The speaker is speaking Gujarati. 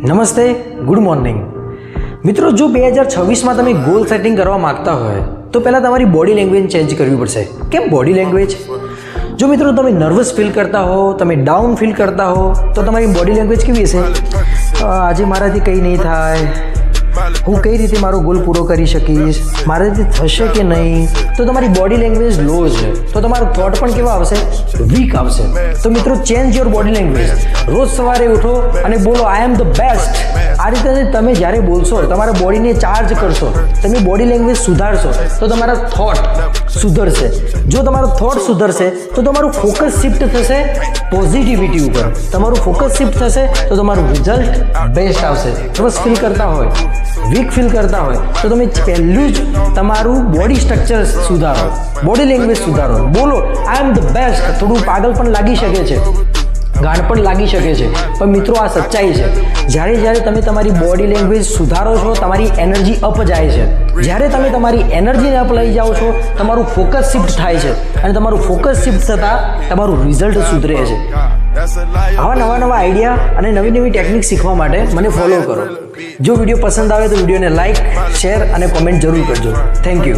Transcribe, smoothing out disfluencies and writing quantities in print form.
નમસ્તે, ગુડ મોર્નિંગ મિત્રો. જો 2026માં તમે ગોલ સેટિંગ કરવા માગતા હોય તો પહેલાં તમારી બોડી લેંગ્વેજ ચેન્જ કરવી પડશે. કેમ બોડી લેંગ્વેજ? જો મિત્રો તમે નર્વસ ફીલ કરતા હો, તમે ડાઉન ફીલ કરતા હો તો તમારી બોડી લેંગ્વેજ કેવી હશે? આજે મારાથી કંઈ નહીં થાય, હું કઈ રીતે મારો ગોલ પૂરો કરી શકીશ, મારાથી થશે કે નહીં, તો તમારી બોડી લેંગ્વેજ લો છે તો તમારો થોટ પણ કેવા આવશે? વીક આવશે. તો મિત્રો ચેન્જ યોર બોડી લેંગ્વેજ. રોજ સવારે ઉઠો અને બોલો આઈ એમ ધ બેસ્ટ. આ રીતે તમે જ્યારે બોલશો, તમારા બોડીને ચાર્જ કરશો, તમે બોડી લેંગ્વેજ સુધારશો તો તમારા થોટ સુધરશે. જો તમારો થોટ સુધરશે તો તમારું ફોકસ શિફ્ટ થશે પોઝિટિવિટી ઉપર. તમારું ફોકસ શિફ્ટ થશે તો તમારું રિઝલ્ટ બેસ્ટ આવશે. નર્વસ ફીલ કરતા હોય, વીક ફીલ કરતા હોય તો તમે પહેલું જ તમારું બોડી સ્ટ્રક્ચર સુધારો, બોડી લેંગ્વેજ સુધારો. બોલો આઈ એમ ધ બેસ્ટ. થોડું પાગલ પણ લાગી શકે છે, ગાંડ પણ લાગી શકે છે, પણ મિત્રો આ સચ્ચાઈ છે. જ્યારે તમે તમારી બોડી લેંગ્વેજ સુધારો છો, તમારી એનર્જી અપ જાય છે. જ્યારે તમે તમારી એનર્જીને અપ લઈ જાઓ છો, તમારું ફોકસ શિફ્ટ થાય છે અને તમારું ફોકસ શિફ્ટ થતાં તમારું રિઝલ્ટ સુધરે છે. આવા નવા આઈડિયા અને નવી ટેકનિક શીખવા માટે મને ફોલો કરો. જો વિડીયો પસંદ આવે તો વિડીયોને લાઇક, શેર અને કોમેન્ટ જરૂર કરજો. Thank you.